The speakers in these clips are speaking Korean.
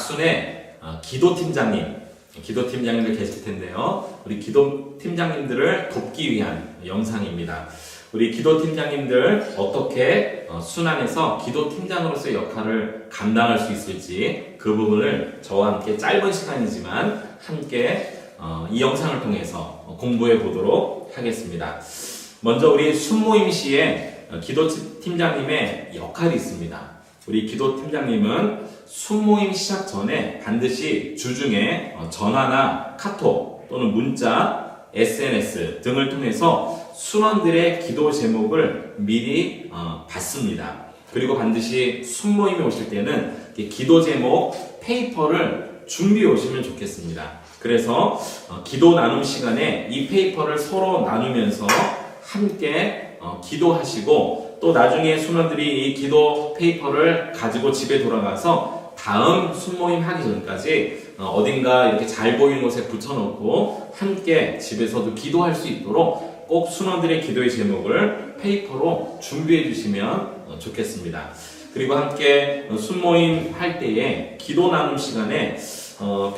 박순애 기도팀장님들 계실 텐데요. 우리 기도팀장님들을 돕기 위한 영상입니다. 우리 기도팀장님들 어떻게 순환해서 기도팀장으로서의 역할을 감당할 수 있을지 그 부분을 저와 함께 짧은 시간이지만 함께 이 영상을 통해서 공부해 보도록 하겠습니다. 먼저 우리 순모임 시에 기도팀장님의 역할이 있습니다. 우리 기도팀장님은 순모임 시작 전에 반드시 주중에 전화나 카톡 또는 문자, SNS 등을 통해서 순원들의 기도 제목을 미리 받습니다. 그리고 반드시 순모임에 오실 때는 기도 제목 페이퍼를 준비해 오시면 좋겠습니다. 그래서 기도 나눔 시간에 이 페이퍼를 서로 나누면서 함께 기도하시고 또 나중에 순원들이 이 기도 페이퍼를 가지고 집에 돌아가서 다음 순모임 하기 전까지 어딘가 이렇게 잘 보이는 곳에 붙여놓고 함께 집에서도 기도할 수 있도록 꼭 순원들의 기도의 제목을 페이퍼로 준비해 주시면 좋겠습니다. 그리고 함께 순모임 할 때에 기도 나눔 시간에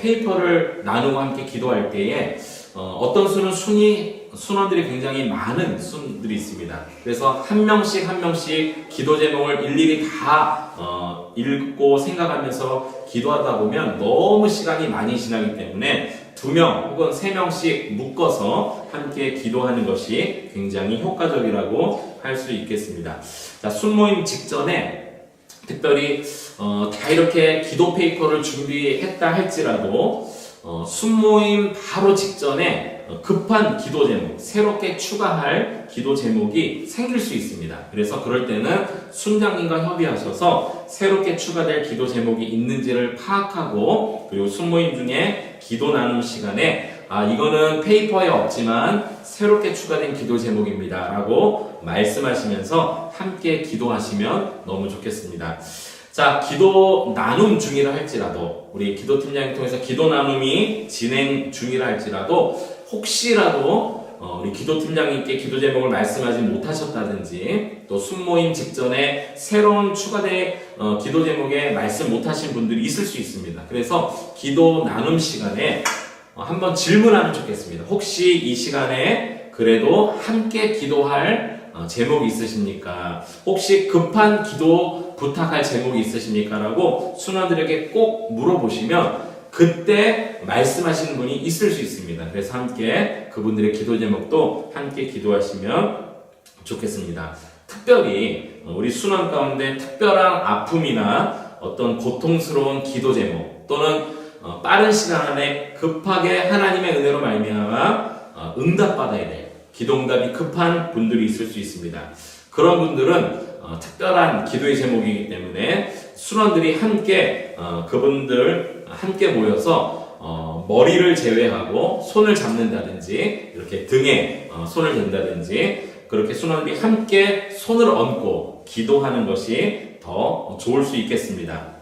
페이퍼를 나누고 함께 기도할 때에 어떤 순은 순원들이 굉장히 많은 순들이 있습니다. 그래서 한 명씩 기도 제목을 일일이 다 읽고 생각하면서 기도하다 보면 너무 시간이 많이 지나기 때문에 2명 혹은 3명씩 묶어서 함께 기도하는 것이 굉장히 효과적이라고 할 수 있겠습니다. 자, 순모임 직전에 특별히 다 이렇게 기도 페이퍼를 준비했다 할지라도 순모임 바로 직전에 급한 기도 제목, 새롭게 추가할 기도 제목이 생길 수 있습니다. 그래서 그럴 때는 순장님과 협의하셔서 새롭게 추가될 기도 제목이 있는지를 파악하고 그리고 순모임 중에 기도 나눔 시간에 이거는 페이퍼에 없지만 새롭게 추가된 기도 제목입니다 라고 말씀하시면서 함께 기도하시면 너무 좋겠습니다. 자, 기도 나눔 중이라 할지라도 우리 기도팀장님 통해서 기도 나눔이 진행 중이라 할지라도 혹시라도 우리 기도팀장님께 기도 제목을 말씀하지 못하셨다든지 또 순모임 직전에 새로운 추가된 기도 제목에 말씀 못하신 분들이 있을 수 있습니다. 그래서 기도 나눔 시간에 한번 질문하면 좋겠습니다. 혹시 이 시간에 그래도 함께 기도할 제목이 있으십니까? 혹시 급한 기도 부탁할 제목이 있으십니까? 라고 순원들에게 꼭 물어보시면 그때 말씀하시는 분이 있을 수 있습니다. 그래서 함께 그분들의 기도 제목도 함께 기도하시면 좋겠습니다. 특별히 우리 순원 가운데 특별한 아픔이나 어떤 고통스러운 기도 제목 또는 빠른 시간 안에 급하게 하나님의 은혜로 말미암아 응답받아야 될 기도응답이 급한 분들이 있을 수 있습니다. 그런 분들은 특별한 기도의 제목이기 때문에 순원들이 함께 그분들 함께 모여서 머리를 제외하고 손을 잡는다든지 이렇게 등에 손을 댄다든지 그렇게 순원들이 함께 손을 얹고 기도하는 것이 더 좋을 수 있겠습니다.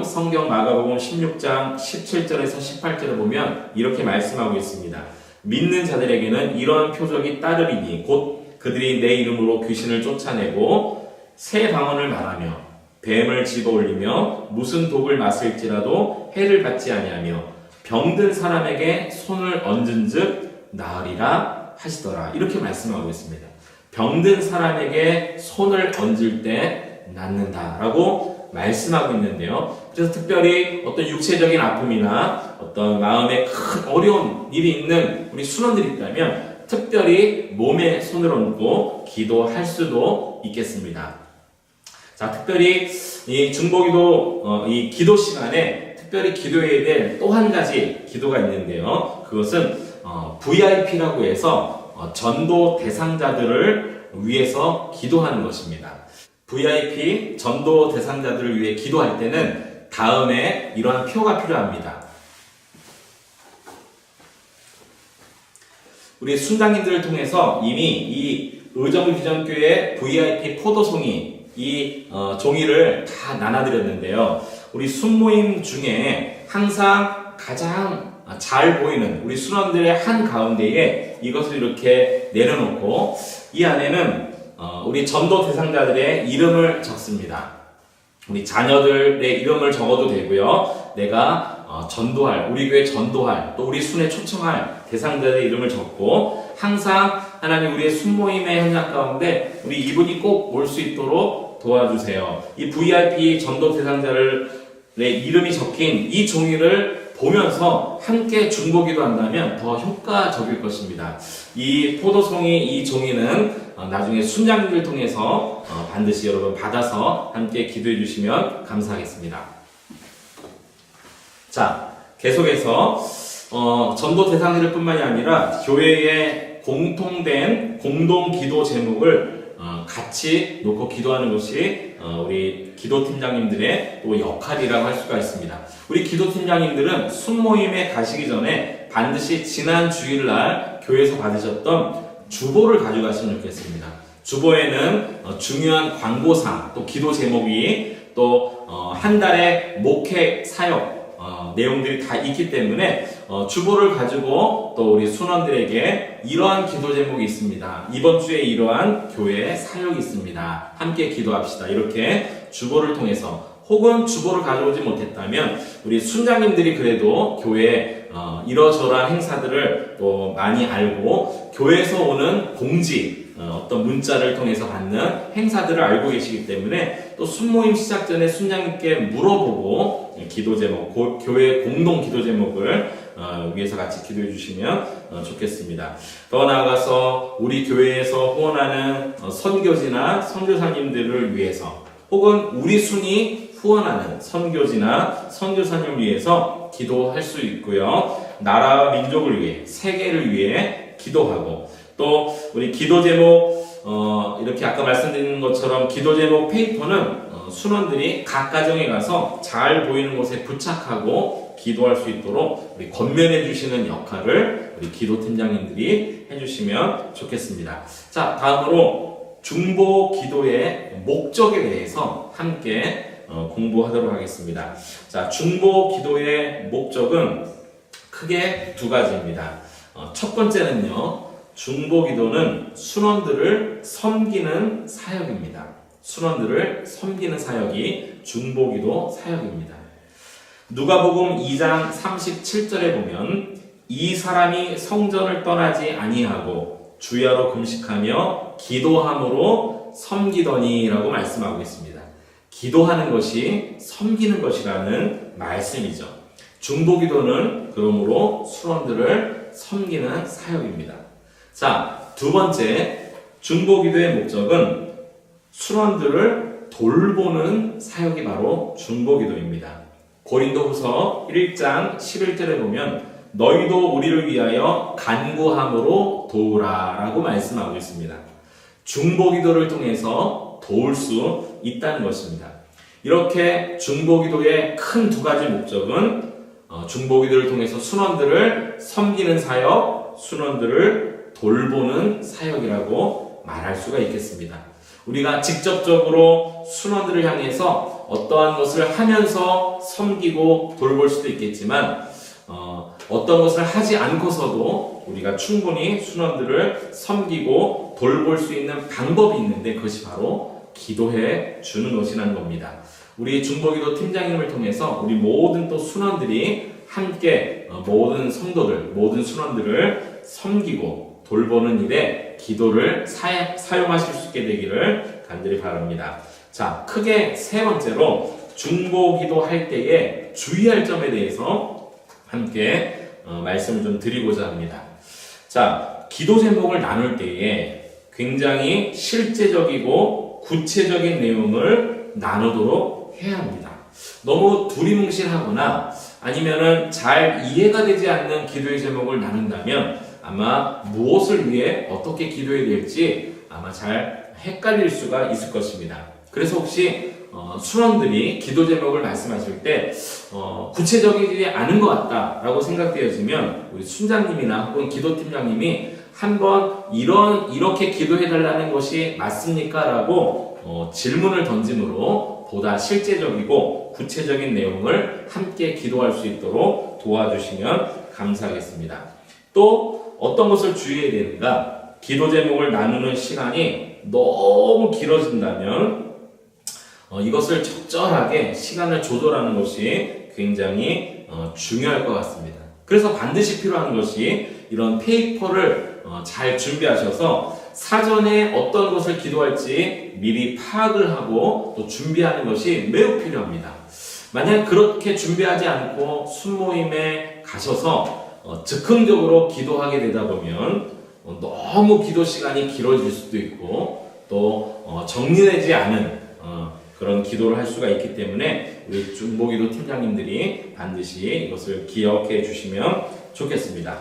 성경 마가복음 16장 17절에서 18절을 보면 이렇게 말씀하고 있습니다. 믿는 자들에게는 이러한 표적이 따르리니 곧 그들이 내 이름으로 귀신을 쫓아내고 새 방언을 말하며 뱀을 집어올리며 무슨 독을 마실지라도 해를 받지 아니하며 병든 사람에게 손을 얹은즉 나으리라 하시더라. 이렇게 말씀하고 있습니다. 병든 사람에게 손을 얹을 때 낫는다라고 말씀하고 있는데요. 그래서 특별히 어떤 육체적인 아픔이나 어떤 마음에 큰 어려운 일이 있는 우리 순원들이 있다면 특별히 몸에 손을 얹고 기도할 수도 있겠습니다. 자, 특별히 이 중보기도 이 기도 시간에 특별히 기도해야 될 또 한 가지 기도가 있는데요. 그것은 VIP라고 해서 전도 대상자들을 위해서 기도하는 것입니다. VIP 전도 대상자들을 위해 기도할 때는 다음에 이러한 표가 필요합니다. 우리 순장님들을 통해서 이미 이 의정비전교회 VIP 포도송이 이 종이를 다 나눠드렸는데요. 우리 순모임 중에 항상 가장 잘 보이는 우리 순원들의 한 가운데에 이것을 이렇게 내려놓고 이 안에는 우리 전도 대상자들의 이름을 적습니다. 우리 자녀들의 이름을 적어도 되고요. 내가 전도할, 우리 교회 전도할, 또 우리 순회 초청할 대상자들의 이름을 적고 항상 하나님 우리의 순모임의 현장 가운데 우리 이분이 꼭 올 수 있도록 도와주세요. 이 VIP 전도 대상자들의 이름이 적힌 이 종이를 보면서 함께 중보기도 한다면 더 효과적일 것입니다. 이 포도송이, 이 종이는 나중에 순장님을 통해서 반드시 여러분 받아서 함께 기도해 주시면 감사하겠습니다. 자, 계속해서 전도 대상자들 뿐만이 아니라 교회의 공통된 공동 기도 제목을 같이 놓고 기도하는 것이 우리 기도팀장님들의 또 역할이라고 할 수가 있습니다. 우리 기도팀장님들은 순모임에 가시기 전에 반드시 지난 주일날 교회에서 받으셨던 주보를 가져가시면 좋겠습니다. 주보에는 중요한 광고사, 또 기도 제목이 또 한 달의 목회 사역 내용들이 다 있기 때문에 주보를 가지고 또 우리 순원들에게 이러한 기도 제목이 있습니다. 이번 주에 이러한 교회 사역이 있습니다. 함께 기도합시다. 이렇게 주보를 통해서 혹은 주보를 가져오지 못했다면 우리 순장님들이 그래도 교회 이러저러한 행사들을 또 많이 알고 교회에서 오는 공지 어떤 문자를 통해서 받는 행사들을 알고 계시기 때문에 또 순모임 시작 전에 순장님께 물어보고 기도 제목, 교회 공동 기도 제목을 위해서 같이 기도해 주시면 좋겠습니다. 더 나아가서 우리 교회에서 후원하는 선교지나 선교사님들을 위해서 혹은 우리 순이 후원하는 선교지나 선교사님을 위해서 기도할 수 있고요. 나라와 민족을 위해, 세계를 위해 기도하고 또 우리 기도 제목 이렇게 아까 말씀드린 것처럼 기도 제목 페이퍼는 순원들이 각 가정에 가서 잘 보이는 곳에 부착하고 기도할 수 있도록 우리 권면해 주시는 역할을 우리 기도팀장님들이 해주시면 좋겠습니다. 자, 다음으로 중보 기도의 목적에 대해서 함께 공부하도록 하겠습니다. 자, 중보 기도의 목적은 크게 두 가지입니다. 첫 번째는요, 중보 기도는 순원들을 섬기는 사역입니다. 순원들을 섬기는 사역이 중보 기도 사역입니다. 누가복음 2장 37절에 보면 이 사람이 성전을 떠나지 아니하고 주야로 금식하며 기도함으로 섬기더니라고 말씀하고 있습니다. 기도하는 것이 섬기는 것이라는 말씀이죠. 중보 기도는 그러므로 순원들을 섬기는 사역입니다. 자, 두 번째 중보 기도의 목적은 순원들을 돌보는 사역이 바로 중보 기도입니다. 고린도후서 1장 11절에 보면 너희도 우리를 위하여 간구함으로 도우라 라고 말씀하고 있습니다. 중보 기도를 통해서 도울 수 있다는 것입니다. 이렇게 중보 기도의 큰 두 가지 목적은 중보 기도를 통해서 순원들을 섬기는 사역, 순원들을 돌보는 사역이라고 말할 수가 있겠습니다. 우리가 직접적으로 순원들을 향해서 어떠한 것을 하면서 섬기고 돌볼 수도 있겠지만 어떤 것을 하지 않고서도 우리가 충분히 순원들을 섬기고 돌볼 수 있는 방법이 있는데 그것이 바로 기도해 주는 것이라는 겁니다. 우리 중보기도 팀장님을 통해서 우리 모든 또 순원들이 함께 모든 성도들, 모든 순원들을 섬기고 돌보는 일에 기도를 사용하실 수 있게 되기를 간절히 바랍니다. 자, 크게 세 번째로 중보기도 할 때에 주의할 점에 대해서 함께 말씀을 좀 드리고자 합니다. 자, 기도 제목을 나눌 때에 굉장히 실제적이고 구체적인 내용을 나누도록 해야 합니다. 너무 두리뭉실하거나 아니면은 잘 이해가 되지 않는 기도의 제목을 나눈다면 아마 무엇을 위해 어떻게 기도해야 될지 아마 잘 헷갈릴 수가 있을 것입니다. 그래서 혹시 순원들이 기도 제목을 말씀하실 때 구체적이지 않은 것 같다라고 생각되어지면 우리 순장님이나 혹은 기도팀장님이 한번 이렇게 기도해달라는 것이 맞습니까? 라고 질문을 던짐으로 보다 실제적이고 구체적인 내용을 함께 기도할 수 있도록 도와주시면 감사하겠습니다. 또 어떤 것을 주의해야 되는가? 기도 제목을 나누는 시간이 너무 길어진다면 이것을 적절하게 시간을 조절하는 것이 굉장히 중요할 것 같습니다. 그래서 반드시 필요한 것이 이런 페이퍼를 잘 준비하셔서 사전에 어떤 것을 기도할지 미리 파악을 하고 또 준비하는 것이 매우 필요합니다. 만약 그렇게 준비하지 않고 순모임에 가셔서 즉흥적으로 기도하게 되다 보면 너무 기도 시간이 길어질 수도 있고 또 정리되지 않은 그런 기도를 할 수가 있기 때문에 우리 중보기도 팀장님들이 반드시 이것을 기억해 주시면 좋겠습니다.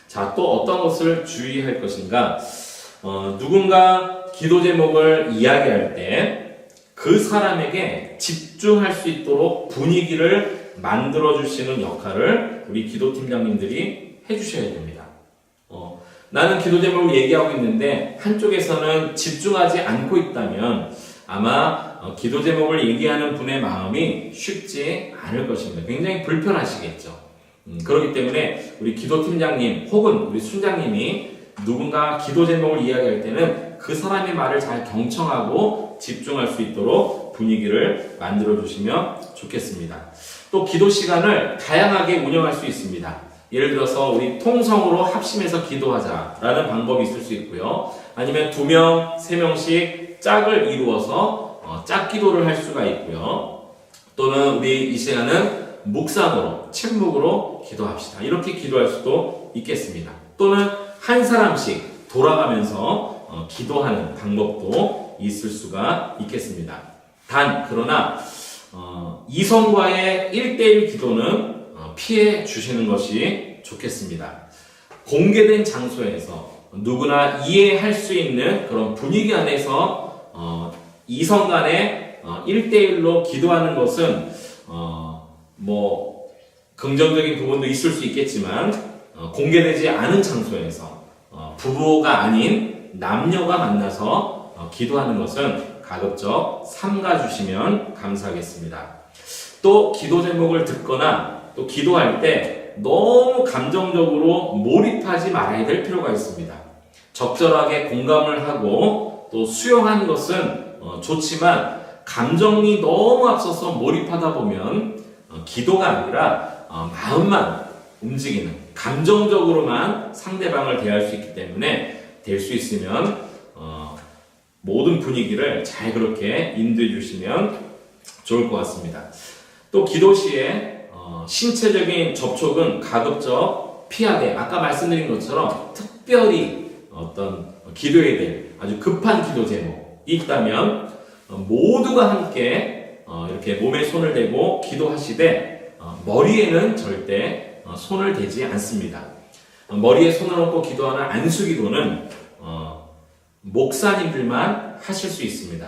자, 또 어떤 것을 주의할 것인가? 누군가 기도 제목을 이야기할 때 그 사람에게 집중할 수 있도록 분위기를 만들어 주시는 역할을 우리 기도 팀장님들이 해주셔야 됩니다. 나는 기도 제목을 얘기하고 있는데 한쪽에서는 집중하지 않고 있다면 아마 기도 제목을 얘기하는 분의 마음이 쉽지 않을 것입니다. 굉장히 불편하시겠죠. 그렇기 때문에 우리 기도 팀장님 혹은 우리 순장님이 누군가 기도 제목을 이야기할 때는 그 사람의 말을 잘 경청하고 집중할 수 있도록 분위기를 만들어 주시면 좋겠습니다. 또 기도 시간을 다양하게 운영할 수 있습니다. 예를 들어서 우리 통성으로 합심해서 기도하자라는 방법이 있을 수 있고요. 아니면 2명, 3명씩 짝을 이루어서 짝 기도를 할 수가 있고요. 또는 우리 이 시간은 묵상으로, 침묵으로 기도합시다. 이렇게 기도할 수도 있겠습니다. 또는 한 사람씩 돌아가면서 기도하는 방법도 있을 수가 있겠습니다. 그러나 이성과의 1대1 기도는 피해 주시는 것이 좋겠습니다. 공개된 장소에서 누구나 이해할 수 있는 그런 분위기 안에서 이성 간에 1대1로 기도하는 것은 긍정적인 부분도 있을 수 있겠지만 공개되지 않은 장소에서 부부가 아닌 남녀가 만나서 기도하는 것은 가급적 삼가 주시면 감사하겠습니다. 또 기도 제목을 듣거나 또 기도할 때 너무 감정적으로 몰입하지 말아야 될 필요가 있습니다. 적절하게 공감을 하고 또 수용하는 것은 좋지만 감정이 너무 앞서서 몰입하다 보면 기도가 아니라 마음만 움직이는 감정적으로만 상대방을 대할 수 있기 때문에 될 수 있으면 모든 분위기를 잘 그렇게 인도해 주시면 좋을 것 같습니다. 또 기도 시에 신체적인 접촉은 가급적 피하되 아까 말씀드린 것처럼 특별히 어떤 기도해야 될 아주 급한 기도 제목이 있다면 모두가 함께 이렇게 몸에 손을 대고 기도하시되 머리에는 절대 손을 대지 않습니다. 머리에 손을 얹고 기도하는 안수기도는 목사님들만 하실 수 있습니다.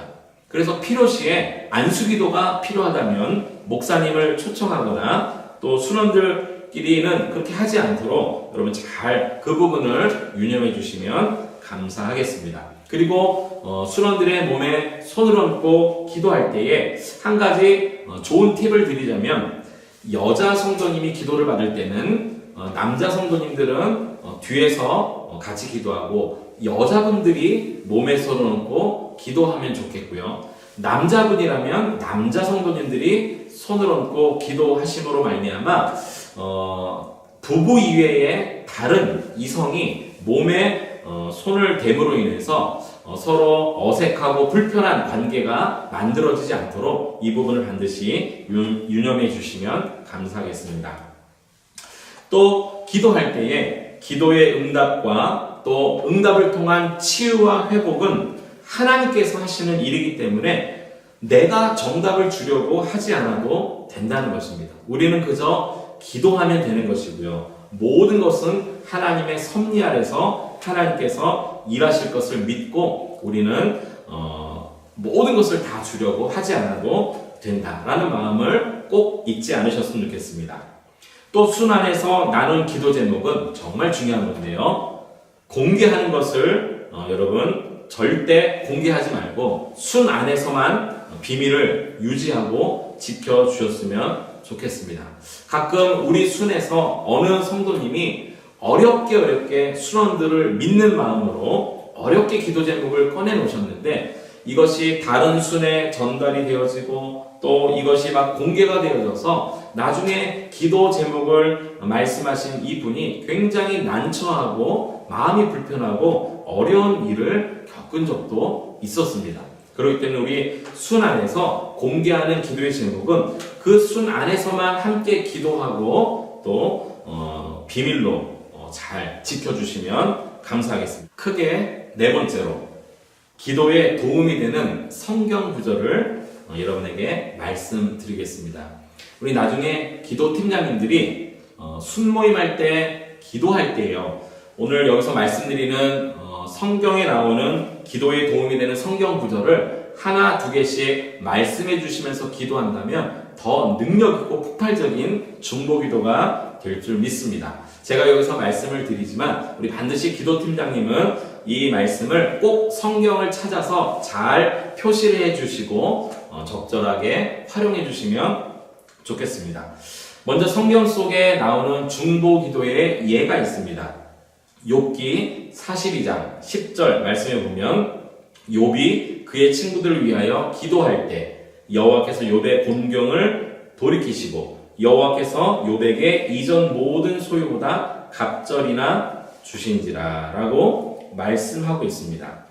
그래서 필요시에 안수기도가 필요하다면 목사님을 초청하거나 또 순원들끼리는 그렇게 하지 않도록 여러분 잘 그 부분을 유념해 주시면 감사하겠습니다. 그리고 순원들의 몸에 손을 얹고 기도할 때에 한 가지 좋은 팁을 드리자면 여자 성도님이 기도를 받을 때는 남자 성도님들은 뒤에서 같이 기도하고 여자분들이 몸에 손을 얹고 기도하면 좋겠고요. 남자분이라면 남자 성도님들이 손을 얹고 기도하심으로 말미암아 부부 이외에 다른 이성이 몸에 손을 댐으로 인해서 서로 어색하고 불편한 관계가 만들어지지 않도록 이 부분을 반드시 유념해 주시면 감사하겠습니다. 또 기도할 때에 기도의 응답과 또 응답을 통한 치유와 회복은 하나님께서 하시는 일이기 때문에 내가 정답을 주려고 하지 않아도 된다는 것입니다. 우리는 그저 기도하면 되는 것이고요. 모든 것은 하나님의 섭리 아래서 하나님께서 일하실 것을 믿고 우리는 모든 것을 다 주려고 하지 않아도 된다라는 마음을 꼭 잊지 않으셨으면 좋겠습니다. 또 순 안에서 나눈 기도 제목은 정말 중요한 건데요. 공개하는 것을 여러분 절대 공개하지 말고 순 안에서만 비밀을 유지하고 지켜주셨으면 좋겠습니다. 가끔 우리 순에서 어느 성도님이 어렵게 순원들을 믿는 마음으로 어렵게 기도 제목을 꺼내 놓으셨는데 이것이 다른 순에 전달이 되어지고 또 이것이 막 공개가 되어져서 나중에 기도 제목을 말씀하신 이분이 굉장히 난처하고 마음이 불편하고 어려운 일을 겪은 적도 있었습니다. 그렇기 때문에 우리 순 안에서 공개하는 기도의 제목은 그 순 안에서만 함께 기도하고 또 비밀로 잘 지켜주시면 감사하겠습니다. 크게 네 번째로 기도에 도움이 되는 성경 구절을 여러분에게 말씀드리겠습니다. 우리 나중에 기도 팀장님들이 순모임할 때 기도할 때요. 오늘 여기서 말씀드리는 성경에 나오는 기도에 도움이 되는 성경 구절을 하나 두 개씩 말씀해 주시면서 기도한다면 더 능력 있고 폭발적인 중보 기도가 될 줄 믿습니다. 제가 여기서 말씀을 드리지만 우리 반드시 기도팀장님은 이 말씀을 꼭 성경을 찾아서 잘 표시를 해 주시고 적절하게 활용해 주시면 좋겠습니다. 먼저 성경 속에 나오는 중보 기도의 예가 있습니다. 욥기 42장 10절 말씀해 보면 욥이 그의 친구들을 위하여 기도할 때 여호와께서 욥의 곤경을 돌이키시고 여호와께서 욥에게 이전 모든 소유보다 갑절이나 주신지라 라고 말씀하고 있습니다.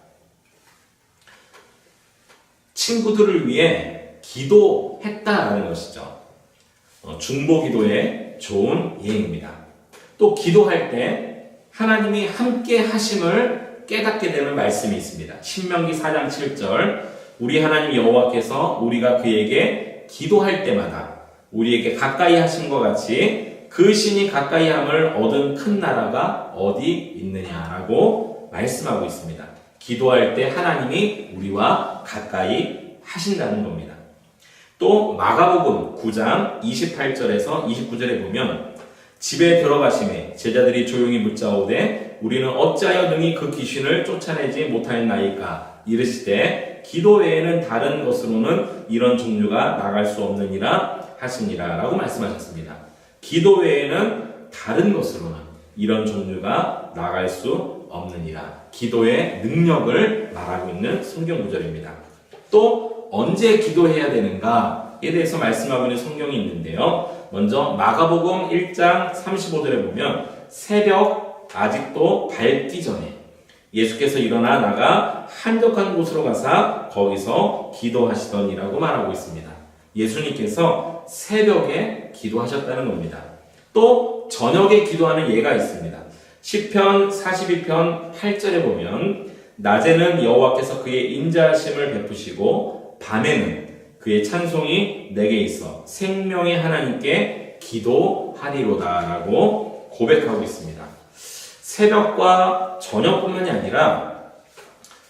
친구들을 위해 기도했다라는 것이죠. 중보 기도의 좋은 예입니다. 또 기도할 때 하나님이 함께 하심을 깨닫게 되는 말씀이 있습니다. 신명기 4장 7절 우리 하나님 여호와께서 우리가 그에게 기도할 때마다 우리에게 가까이 하심과 같이 그 신이 가까이 함을 얻은 큰 나라가 어디 있느냐라고 말씀하고 있습니다. 기도할 때 하나님이 우리와 가까이 하신다는 겁니다. 또 마가복음 9장 28절에서 29절에 보면 집에 들어가심에 제자들이 조용히 묻자오되 우리는 어찌하여 능히 그 귀신을 쫓아내지 못하였나이까 이르시되 기도 외에는 다른 것으로는 이런 종류가 나갈 수 없느니라 하시니라 라고 말씀하셨습니다. 기도 외에는 다른 것으로는 이런 종류가 나갈 수 없느니라. 기도의 능력을 말하고 있는 성경 구절입니다. 또 언제 기도해야 되는가에 대해서 말씀하고 있는 성경이 있는데요. 먼저 마가복음 1장 35절에 보면 새벽 아직도 밝기 전에 예수께서 일어나 나가 한적한 곳으로 가사 거기서 기도하시더니라고 말하고 있습니다. 예수님께서 새벽에 기도하셨다는 겁니다. 또 저녁에 기도하는 예가 있습니다. 시편 42편 8절에 보면 낮에는 여호와께서 그의 인자하심을 베푸시고 밤에는 그의 찬송이 내게 있어 생명의 하나님께 기도하리로다 라고 고백하고 있습니다. 새벽과 저녁뿐만이 아니라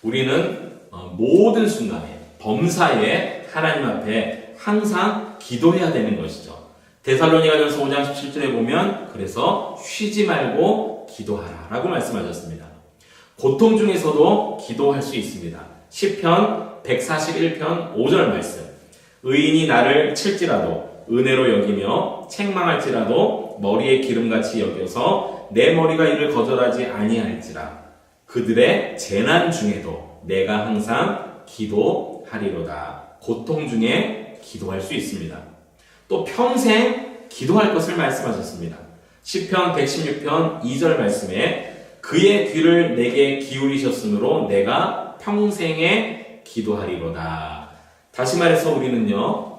우리는 모든 순간에 범사에 하나님 앞에 항상 기도해야 되는 것이죠. 데살로니가전서 5장 17절에 보면 그래서 쉬지 말고 기도하라 라고 말씀하셨습니다. 고통 중에서도 기도할 수 있습니다. 시편 141편 5절 말씀 의인이 나를 칠지라도 은혜로 여기며 책망할지라도 머리에 기름같이 여겨서 내 머리가 이를 거절하지 아니할지라 그들의 재난 중에도 내가 항상 기도하리로다. 고통 중에 기도할 수 있습니다. 또 평생 기도할 것을 말씀하셨습니다. 시편 116편 2절 말씀에 그의 귀를 내게 기울이셨으므로 내가 평생에 기도하리로다. 다시 말해서 우리는요,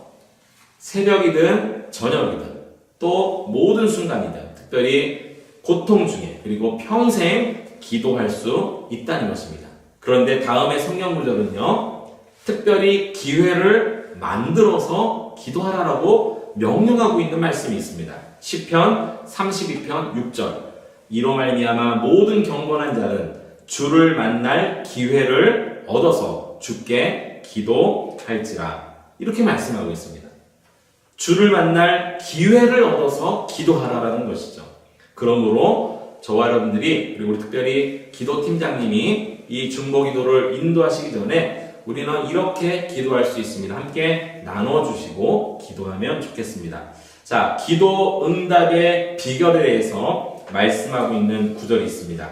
새벽이든 저녁이든 또 모든 순간이든 특별히 고통 중에 그리고 평생 기도할 수 있다는 것입니다. 그런데 다음의 성경 구절은요, 특별히 기회를 만들어서 기도하라라고 명령하고 있는 말씀이 있습니다. 시편 32편 6절 이로 말미암아 모든 경건한 자는 주를 만날 기회를 얻어서 주께 기도할지라 이렇게 말씀하고 있습니다. 주를 만날 기회를 얻어서 기도하라라는 것이죠. 그러므로 저와 여러분들이 그리고 우리 특별히 기도팀장님이 이 중보기도를 인도하시기 전에 우리는 이렇게 기도할 수 있습니다. 함께 나눠주시고 기도하면 좋겠습니다. 자, 기도 응답의 비결에 대해서 말씀하고 있는 구절이 있습니다.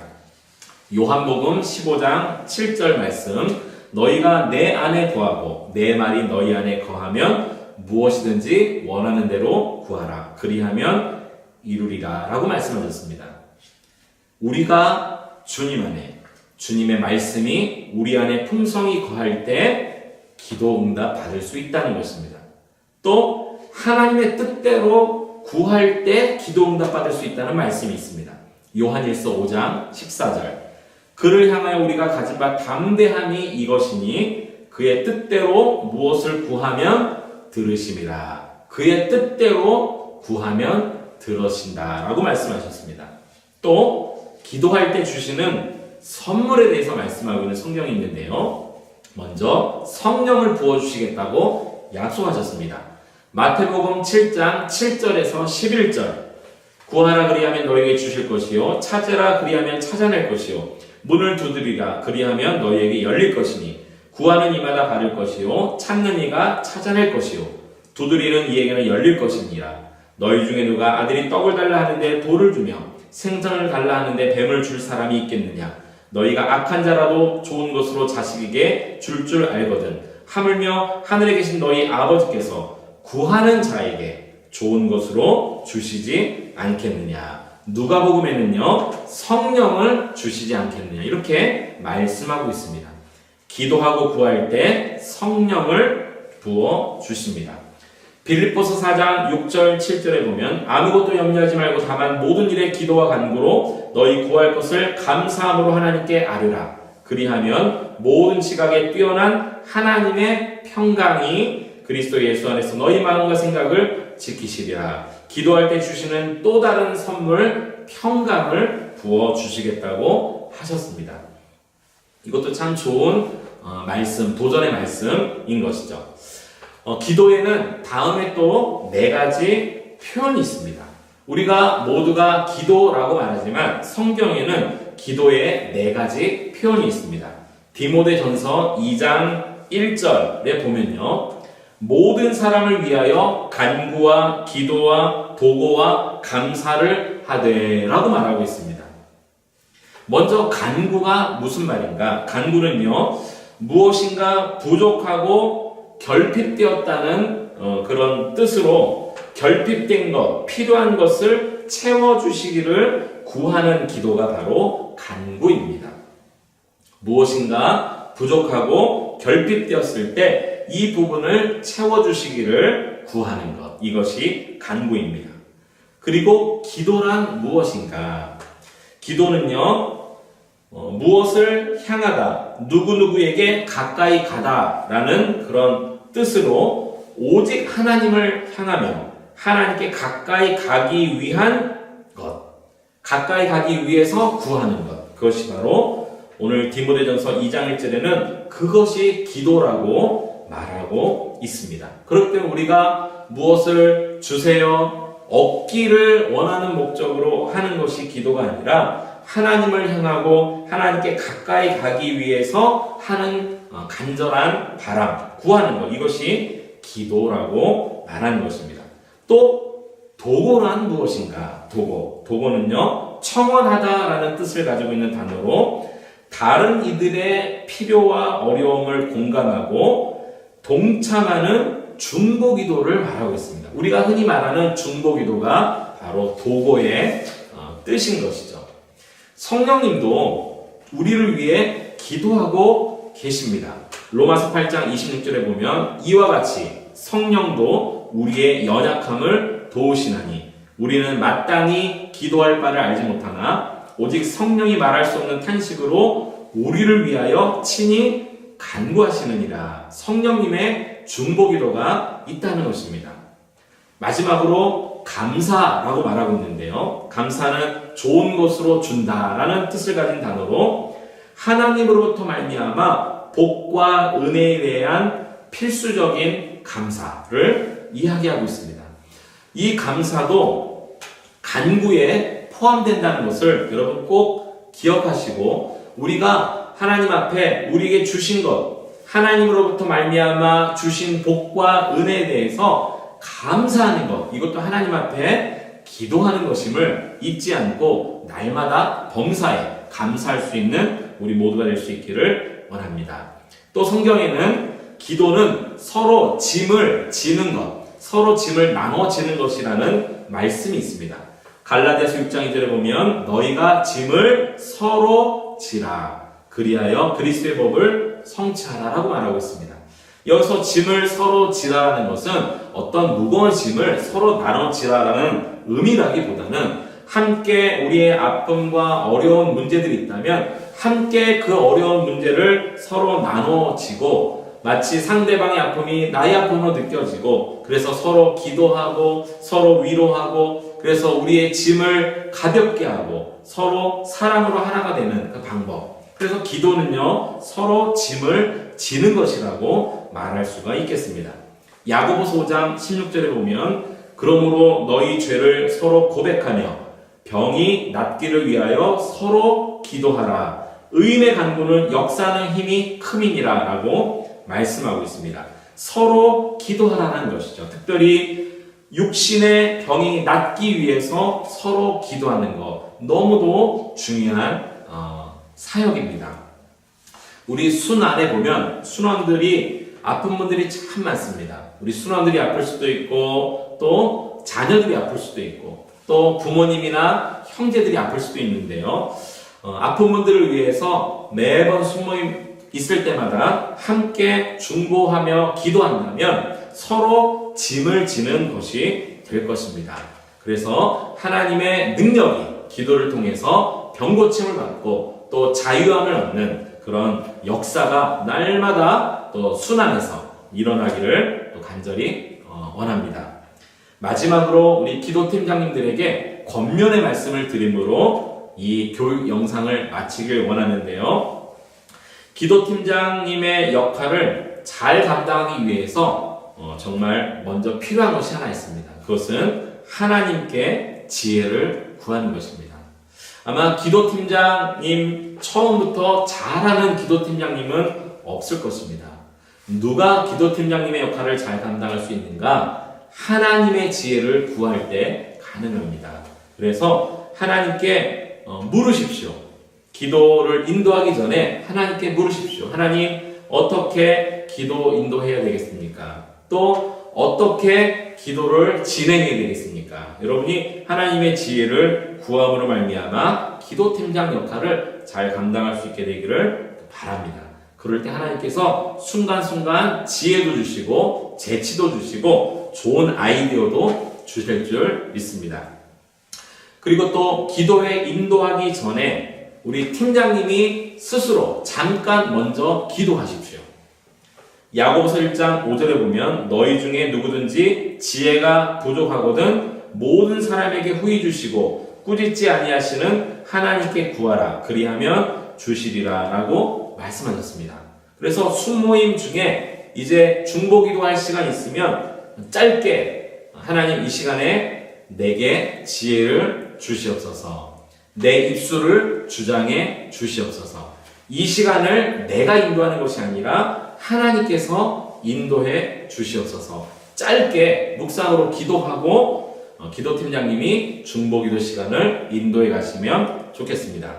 요한복음 15장 7절 말씀 너희가 내 안에 거하고 내 말이 너희 안에 거하면 무엇이든지 원하는 대로 구하라. 그리하면 이루리라. 라고 말씀하셨습니다. 우리가 주님 안에, 주님의 말씀이 우리 안에 풍성히 거할 때 기도 응답 받을 수 있다는 것입니다. 또 하나님의 뜻대로 구할 때 기도 응답 받을 수 있다는 말씀이 있습니다. 요한일서 5장 14절. 그를 향하여 우리가 가진 바 담대함이 이것이니 그의 뜻대로 무엇을 구하면 들으심이라. 그의 뜻대로 구하면 들으신다. 라고 말씀하셨습니다. 또 기도할 때 주시는 선물에 대해서 말씀하고 있는 성경이 있는데요. 먼저 성령을 부어주시겠다고 약속하셨습니다. 마태복음 7장 7절에서 11절. 구하라 그리하면 너에게 주실 것이요 찾으라 그리하면 찾아낼 것이요 문을 두드리라 그리하면 너희에게 열릴 것이니 구하는 이마다 받을 것이요 찾는 이가 찾아낼 것이요 두드리는 이에게는 열릴 것이니라. 너희 중에 누가 아들이 떡을 달라 하는데 돌을 주며 생선을 달라 하는데 뱀을 줄 사람이 있겠느냐. 너희가 악한 자라도 좋은 것으로 자식에게 줄 알거든. 하물며 하늘에 계신 너희 아버지께서 구하는 자에게 좋은 것으로 주시지 않겠느냐. 누가복음에는요 성령을 주시지 않겠느냐 이렇게 말씀하고 있습니다. 기도하고 구할 때 성령을 부어 주십니다. 빌립보서 4장 6절 7절에 보면 아무것도 염려하지 말고 다만 모든 일에 기도와 간구로 너희 구할 것을 감사함으로 하나님께 아뢰라. 그리하면 모든 지각에 뛰어난 하나님의 평강이 그리스도 예수 안에서 너희 마음과 생각을 지키시리라. 기도할 때 주시는 또 다른 선물 평강을 부어 주시겠다고 하셨습니다. 이것도 참 좋은 말씀, 도전의 말씀인 것이죠. 기도에는 다음에 또 4가지 표현이 있습니다. 우리가 모두가 기도라고 말하지만 성경에는 기도에 4가지 표현이 있습니다. 디모데전서 2장 1절에 보면요. 모든 사람을 위하여 간구와 기도와 도고와 감사를 하되 라고 말하고 있습니다. 먼저 간구가 무슨 말인가? 간구는요. 무엇인가 부족하고 결핍되었다는 그런 뜻으로 결핍된 것, 필요한 것을 채워주시기를 구하는 기도가 바로 간구입니다. 무엇인가 부족하고 결핍되었을 때 이 부분을 채워주시기를 구하는 것, 이것이 간구입니다. 그리고 기도란 무엇인가? 기도는요, 무엇을 향하다, 누구누구에게 가까이 가다라는 그런 뜻으로 오직 하나님을 향하며 하나님께 가까이 가기 위한 것, 가까이 가기 위해서 구하는 것, 그것이 바로 오늘 디모데전서 2장 1절에는 그것이 기도라고 말하고 있습니다. 그렇기 때문에 우리가 무엇을 주세요, 얻기를 원하는 목적으로 하는 것이 기도가 아니라 하나님을 향하고 하나님께 가까이 가기 위해서 하는 간절한 바람, 구하는 것, 이것이 기도라고 말하는 것입니다. 또 도고란 무엇인가? 도고는요 청원하다라는 뜻을 가지고 있는 단어로 다른 이들의 필요와 어려움을 공감하고 동참하는 중보기도를 말하고 있습니다. 우리가 흔히 말하는 중보기도가 바로 도고의 뜻인 것이죠. 성령님도 우리를 위해 기도하고 계십니다. 로마서 8장 26절에 보면 이와 같이 성령도 우리의 연약함을 도우시나니 우리는 마땅히 기도할 바를 알지 못하나 오직 성령이 말할 수 없는 탄식으로 우리를 위하여 친히 간구하시느니라. 성령님의 중보기도가 있다는 것입니다. 마지막으로 감사라고 말하고 있는데요. 감사는 좋은 것으로 준다라는 뜻을 가진 단어로 하나님으로부터 말미암아 복과 은혜에 대한 필수적인 감사를 이야기하고 있습니다. 이 감사도 간구에 포함된다는 것을 여러분 꼭 기억하시고 우리가 하나님 앞에 우리에게 주신 것, 하나님으로부터 말미암아 주신 복과 은혜에 대해서 감사하는 것, 이것도 하나님 앞에 기도하는 것임을 잊지 않고 날마다 범사에 감사할 수 있는 우리 모두가 될 수 있기를 원합니다. 또 성경에는 기도는 서로 짐을 지는 것, 서로 짐을 나눠지는 것이라는 말씀이 있습니다. 갈라디아서 6장 2절에 보면 너희가 짐을 서로 지라 그리하여 그리스도의 법을 성취하라라고 말하고 있습니다. 여기서 짐을 서로 지라라는 것은 어떤 무거운 짐을 서로 나눠 지라라는 의미라기보다는 함께 우리의 아픔과 어려운 문제들이 있다면 함께 그 어려운 문제를 서로 나눠지고 마치 상대방의 아픔이 나의 아픔으로 느껴지고 그래서 서로 기도하고 서로 위로하고 그래서 우리의 짐을 가볍게 하고 서로 사랑으로 하나가 되는 그 방법. 그래서 기도는요 서로 짐을 지는 것이라고 말할 수가 있겠습니다. 야고보서 5장 16절에 보면 그러므로 너희 죄를 서로 고백하며 병이 낫기를 위하여 서로 기도하라. 의인의 간구는 역사하는 힘이 큼이니라 라고 말씀하고 있습니다. 서로 기도하라는 것이죠. 특별히 육신의 병이 낫기 위해서 서로 기도하는 것 너무도 중요한 사역입니다. 우리 순 안에 보면 순원들이 아픈 분들이 참 많습니다. 우리 순원들이 아플 수도 있고 또 자녀들이 아플 수도 있고 또 부모님이나 형제들이 아플 수도 있는데요. 아픈 분들을 위해서 매번 순모임 있을 때마다 함께 중보하며 기도한다면 서로 짐을 지는 것이 될 것입니다. 그래서 하나님의 능력이 기도를 통해서 병고침을 받고 또 자유함을 얻는 그런 역사가 날마다 또 순환해서 일어나기를 또 간절히 원합니다. 마지막으로 우리 기도팀장님들에게 권면의 말씀을 드림으로 이 교육 영상을 마치길 원하는데요. 기도팀장님의 역할을 잘 감당하기 위해서 정말 먼저 필요한 것이 하나 있습니다. 그것은 하나님께 지혜를 구하는 것입니다. 아마 기도팀장님 처음부터 잘하는 기도팀장님은 없을 것입니다. 누가 기도팀장님의 역할을 잘 감당할 수 있는가? 하나님의 지혜를 구할 때 가능합니다. 그래서 하나님께 물으십시오. 기도를 인도하기 전에 하나님께 물으십시오. 하나님 어떻게 기도 인도해야 되겠습니까? 또 어떻게 기도를 진행해야 되겠습니까? 여러분이 하나님의 지혜를 구함으로 말미암아 기도팀장 역할을 잘 감당할 수 있게 되기를 바랍니다. 그럴 때 하나님께서 순간순간 지혜도 주시고 재치도 주시고 좋은 아이디어도 주실 줄 믿습니다. 그리고 또 기도에 인도하기 전에 우리 팀장님이 스스로 잠깐 먼저 기도하십시오. 야고보서 1장 5절에 보면 너희 중에 누구든지 지혜가 부족하거든 모든 사람에게 후히 주시고 꾸짖지 아니하시는 하나님께 구하라 그리하면 주시리라 라고 말씀하셨습니다. 그래서 순모임 중에 이제 중보기도할 시간 있으면 짧게 하나님 이 시간에 내게 지혜를 주시옵소서 내 입술을 주장해 주시옵소서 이 시간을 내가 인도하는 것이 아니라 하나님께서 인도해 주시옵소서 짧게 묵상으로 기도하고 기도팀장님이 중보기도 시간을 인도해 가시면 좋겠습니다.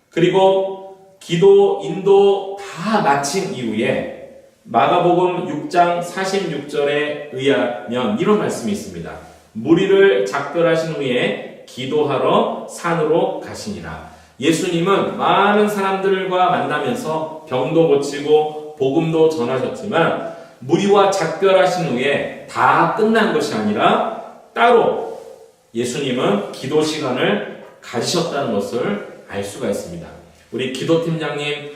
그리고 기도 인도 다 마친 이후에 마가복음 6장 46절에 의하면 이런 말씀이 있습니다. 무리를 작별하신 후에 기도하러 산으로 가시니라. 예수님은 많은 사람들과 만나면서 병도 고치고 복음도 전하셨지만 무리와 작별하신 후에 다 끝난 것이 아니라 따로 예수님은 기도 시간을 가지셨다는 것을 알 수가 있습니다. 우리 기도팀장님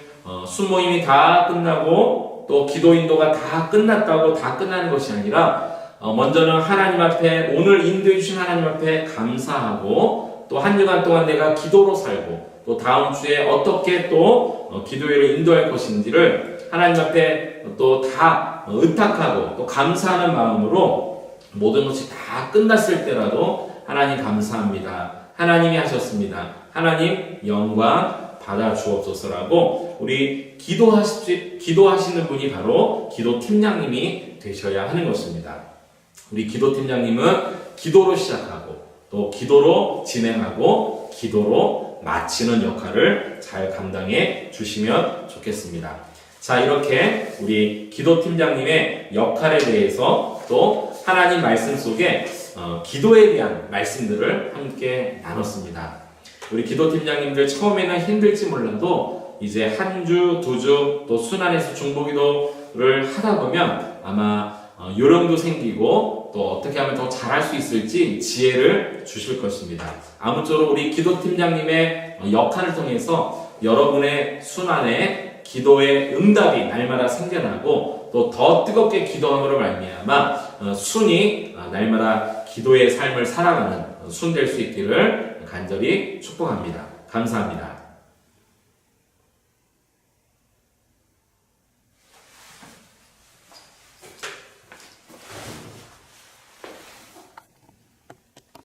순모임이 다 끝나고 또 기도 인도가 다 끝났다고 다 끝나는 것이 아니라 먼저는 하나님 앞에 오늘 인도해 주신 하나님 앞에 감사하고 또 한 주간 동안 내가 기도로 살고 또 다음 주에 어떻게 또 기도회를 인도할 것인지를 하나님 앞에 또 다 의탁하고 또 감사하는 마음으로 모든 것이 다 끝났을 때라도 하나님 감사합니다. 하나님이 하셨습니다. 하나님 영광 받아 주옵소서라고 우리 기도하시는 분이 바로 기도팀장님이 되셔야 하는 것입니다. 우리 기도팀장님은 기도로 시작하고 또 기도로 진행하고 기도로 마치는 역할을 잘 감당해 주시면 좋겠습니다. 자, 이렇게 우리 기도팀장님의 역할에 대해서 또 하나님 말씀 속에 기도에 대한 말씀들을 함께 나눴습니다. 우리 기도팀장님들 처음에는 힘들지 몰라도 이제 한 주, 두 주, 또 순환에서 중보기도를 하다 보면 아마 요령도 생기고 또 어떻게 하면 더 잘할 수 있을지 지혜를 주실 것입니다. 아무쪼록 우리 기도팀장님의 역할을 통해서 여러분의 순환에 기도의 응답이 날마다 생겨나고 또 더 뜨겁게 기도함으로 말미암아 순이 날마다 기도의 삶을 살아가는 순 될 수 있기를 간절히 축복합니다. 감사합니다.